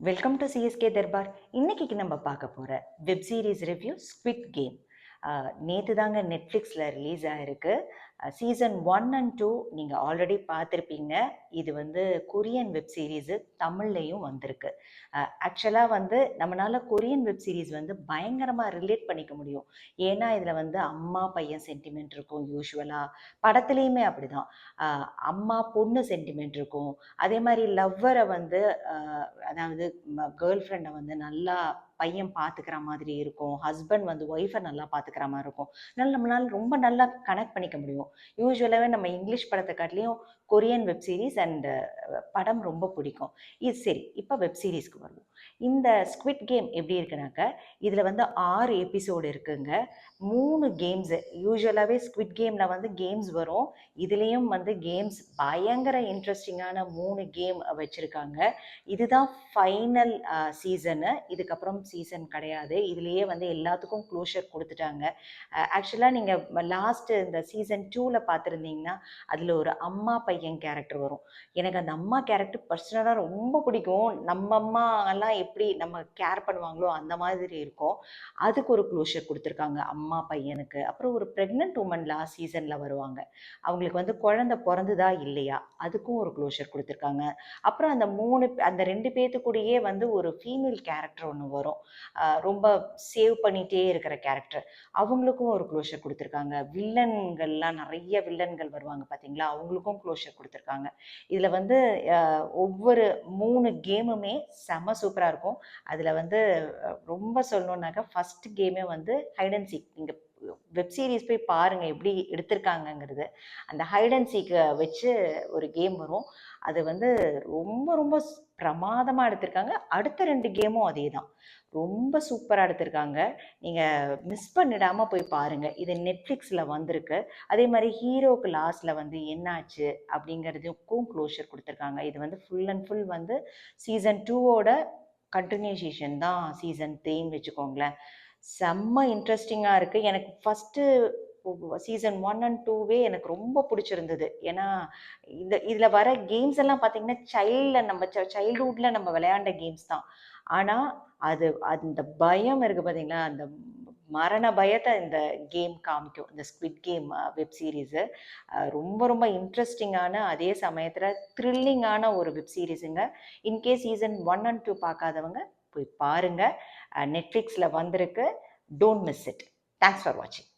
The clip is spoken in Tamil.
Welcome to CSK Darbar. இன்னைக்கு நம்ம பார்க்க போகிற web series review squid game. நேற்று தாங்க நெட்ஃப்ளிக்ஸில் ரிலீஸ் ஆகிருக்கு. சீசன் 1 அண்ட் 2 நீங்கள் ஆல்ரெடி பார்த்துருப்பீங்க. இது கொரியன் வெப் சீரிஸு, தமிழ்லையும் வந்திருக்கு. ஆக்சுவலாக நம்மளால் கொரியன் வெப் சீரிஸ் பயங்கரமாக ரிலேட் பண்ணிக்க முடியும். ஏன்னா இதில் அம்மா பையன் சென்டிமெண்ட் இருக்கும். யூஸ்வலாக படத்துலேயுமே அப்படி தான். அம்மா பொண்ணு சென்டிமெண்ட் இருக்கும். அதே மாதிரி லவ்வரை அதாவது கேர்ள் ஃப்ரெண்டை நல்லா பையன் பார்த்துக்கிற மாதிரி இருக்கும். ஹஸ்பண்ட் ஒய்ஃபை நல்லா பார்த்துக்கிற மாதிரி இருக்கும். அதனால நம்மளால் ரொம்ப நல்லா கனெக்ட் பண்ணிக்க முடியும். யூஸ்வலாகவே நம்ம இங்கிலீஷ் படத்தை காட்டிலையும் கொரியன் வெப் சீரிஸ் அண்ட் படம் ரொம்ப பிடிக்கும். இது சரி, இப்போ வெப் சீரிஸ்க்கு வருவோம். இந்த ஸ்குவிட் கேம் எப்படி இருக்குனாக்க, இதில் 6 எபிசோடு இருக்குங்க. 3 கேம்ஸு. யூஸ்வலாகவே ஸ்குவிட் கேமில் கேம்ஸ் வரும். இதுலேயும் கேம்ஸ் பயங்கர இன்ட்ரெஸ்டிங்கான 3 கேம் வச்சுருக்காங்க. இதுதான் ஃபைனல் சீசனு. இதுக்கப்புறம் சீசன் கிடையாது. இதுலேயே எல்லாத்துக்கும் க்ளோஷர் கொடுத்துட்டாங்க. ஆக்சுவலாக நீங்கள் லாஸ்ட்டு இந்த சீசன் 2ல் பார்த்துருந்தீங்கன்னா அதில் ஒரு அம்மா பையன் கேரக்டர் வரும். எனக்கு அந்த அம்மா கேரக்டர் பர்சனலாக ரொம்ப பிடிக்கும். நம்ம அம்மா எல்லாம் எப்படி நம்ம கேர் பண்ணுவாங்களோ அந்த மாதிரி இருக்கும். அதுக்கு ஒரு க்ளோஷர் கொடுத்துருக்காங்க அம்மா பையனுக்கு. அப்புறம் ஒரு ப்ரெக்னென்ட் உமன் லாஸ்ட் சீசனில் வருவாங்க. அவங்களுக்கு குழந்தை பிறந்துதா இல்லையா, அதுக்கும் ஒரு க்ளோஷர் கொடுத்துருக்காங்க. அப்புறம் அந்த 2 பேத்துக்கூடயே ஒரு ஃபீமேல் கேரக்டர் ஒன்று வரும். ரொம்ப சேவ் பண்ணிகிட்டே இருக்கிற கேரக்டர். அவங்களுக்கும் ஒரு க்ளோஷர் கொடுத்துருக்காங்க. வில்லன்கள்லாம் நிறைய வில்லன்கள் வருவாங்க பார்த்தீங்களா, அவங்களுக்கும் க்ளோஷர் கொடுத்துருக்காங்க. இதில் ஒவ்வொரு 3 கேமுமே செம சூப்பராக இருக்கும். அதில் ரொம்ப சொல்லணுன்னாக்கா ஃபஸ்ட் கேமே ஹைட் அண்ட் சீக். நீங்கள் வெப் சீரிஸ் போய் பாருங்கள் எப்படி எடுத்திருக்காங்கங்கிறது. அந்த ஹைட் அண்ட் சீக்கை வச்சு ஒரு கேம் வரும். அது ரொம்ப ரொம்ப பிரமாதமாக எடுத்திருக்காங்க. அடுத்த 2 கேமும் அதே தான், ரொம்ப சூப்பராக எடுத்திருக்காங்க. நீங்கள் மிஸ் பண்ணிடாமல் போய் பாருங்கள். இது நெட்ஃப்ளிக்ஸில் வந்திருக்கு. அதே மாதிரி ஹீரோக்கு லாஸ்ட்டில் என்னாச்சு அப்படிங்கிறதுக்கும் க்ளோஷர் கொடுத்துருக்காங்க. இது ஃபுல் அண்ட் ஃபுல் சீசன் 2ஓட கண்டினியூஷன் தான் சீசன் 3ன்னு வச்சுக்கோங்களேன். செம்ம இன்ட்ரெஸ்டிங்காக இருக்குது. எனக்கு ஃபஸ்ட்டு சீசன் 1 அண்ட் 2வே எனக்கு ரொம்ப பிடிச்சிருந்தது. ஏன்னா இதில் வர கேம்ஸ் எல்லாம் பார்த்தீங்கன்னா நம்ம சைல்ட்ஹுட்டில் நம்ம விளையாண்ட கேம்ஸ் தான். ஆனால் அந்த பயம் இருக்குது பார்த்தீங்களா, அந்த மரண பயத்தை இந்த கேம் காமிக்கும். இந்த ஸ்குவிட் கேம் வெப் சீரிஸு ரொம்ப ரொம்ப இன்ட்ரெஸ்டிங்கான, அதே சமயத்தில் த்ரில்லிங்கான ஒரு வெப் சீரிஸுங்க. இன்கேஸ் சீசன் 1 அண்ட் 2 பார்க்காதவங்க போய் பாருங்கள். நெட்ஃப்ளிக்ஸில் வந்திருக்கு. Don't miss it. Thanks for வாட்சிங்.